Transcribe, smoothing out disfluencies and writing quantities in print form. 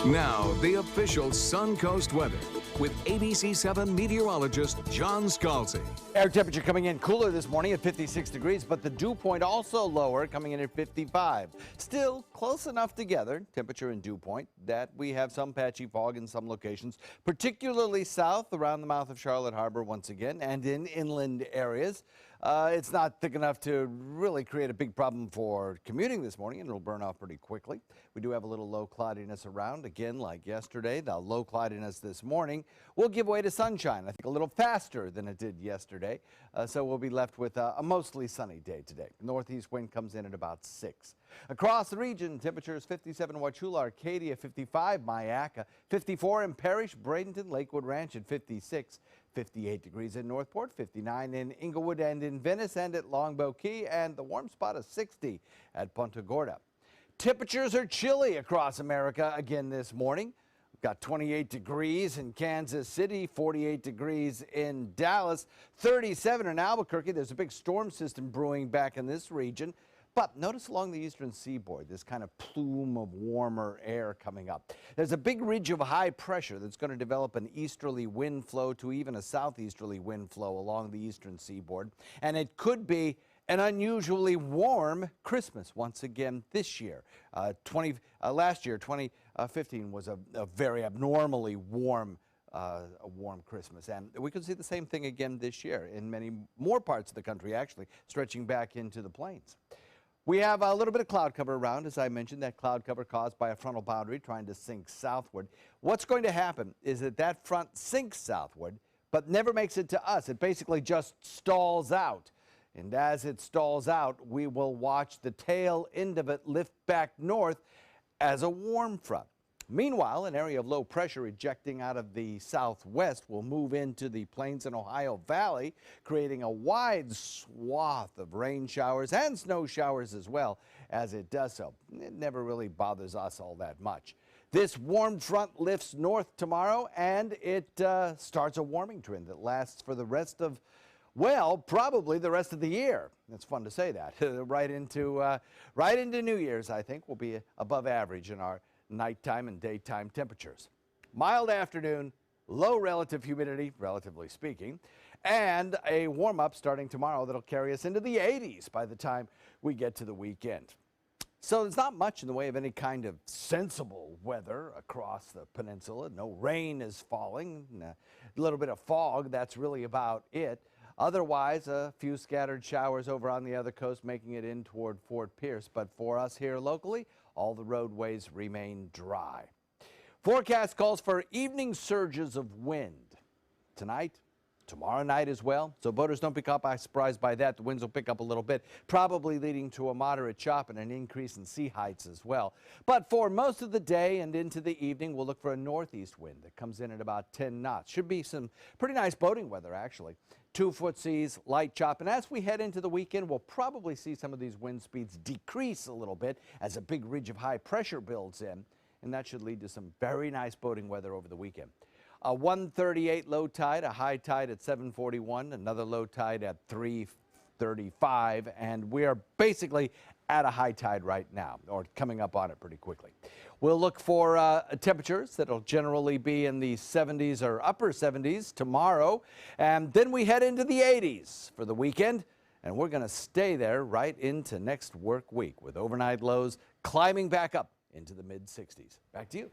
Now, the official Suncoast weather with ABC7 meteorologist John Scalzi. Air temperature coming in cooler this morning at 56 degrees, but the dew point also lower, coming in at 55. Still close enough together, temperature and dew point, that we have some patchy fog in some locations, particularly south around the mouth of Charlotte Harbor once again, and in inland areas. It's not thick enough to really create a big problem for commuting this morning, and it'll burn off pretty quickly. We do have a little low cloudiness around, again, like yesterday. The low cloudiness this morning will give way to sunshine, I think a little faster than it did yesterday. So we'll be left with a mostly sunny day today. Northeast wind comes in at about 6. Across the region, temperatures 57 in Wauchula, Arcadia, 55, Myakka, 54 in Parrish, Bradenton, Lakewood Ranch at 56. 58 degrees in Northport, 59 in Inglewood and in Venice and at Longboat Key, and the warm spot of 60 at Punta Gorda. Temperatures are chilly across America again this morning. We've got 28 degrees in Kansas City, 48 degrees in Dallas, 37 in Albuquerque. There's a big storm system brewing back in this region. But notice along the eastern seaboard, this kind of plume of warmer air coming up. There's a big ridge of high pressure that's going to develop an easterly wind flow to even a southeasterly wind flow along the eastern seaboard. And it could be an unusually warm Christmas once again this year. Last year, 2015, was a very abnormally warm a warm Christmas, and we could see the same thing again this year in many more parts of the country, actually stretching back into the plains. We have a little bit of cloud cover around, as I mentioned, that cloud cover caused by a frontal boundary trying to sink southward. What's going to happen is that front sinks southward, but never makes it to us. It basically just stalls out. And as it stalls out, we will watch the tail end of it lift back north as a warm front. Meanwhile, an area of low pressure ejecting out of the southwest will move into the Plains and Ohio Valley, creating a wide swath of rain showers and snow showers as well as it does so. It never really bothers us all that much. This warm front lifts north tomorrow, and it starts a warming trend that lasts for the rest of, well, probably the rest of the year. It's fun to say that. right into New Year's, I think, will be above average in our nighttime and daytime temperatures. Mild afternoon, low relative humidity, relatively speaking, and a warm-up starting tomorrow that'll carry us into the 80s by the time we get to the weekend. So there's not much in the way of any kind of sensible weather across the peninsula. No rain is falling, a little bit of fog, that's really about it. Otherwise, a few scattered showers over on the other coast, making it in toward Fort Pierce. But for us here locally, all the roadways remain dry. Forecast calls for evening surges of wind tonight, tomorrow night as well. So boaters, don't be caught by surprise by that. The winds will pick up a little bit, probably leading to a moderate chop and an increase in sea heights as well. But for most of the day and into the evening, we'll look for a northeast wind that comes in at about 10 knots. Should be some pretty nice boating weather, actually. 2-foot seas, light chop, and as we head into the weekend, we'll probably see some of these wind speeds decrease a little bit as a big ridge of high pressure builds in, and that should lead to some very nice boating weather over the weekend. A 1:38 low tide, a high tide at 7:41, another low tide at 3:35, and we are basically at a high tide right now, or coming up on it pretty quickly. We'll look for temperatures that'll generally be in the 70s or upper 70s tomorrow, and then we head into the 80s for the weekend, and we're going to stay there right into next work week with overnight lows climbing back up into the mid-60s. Back to you.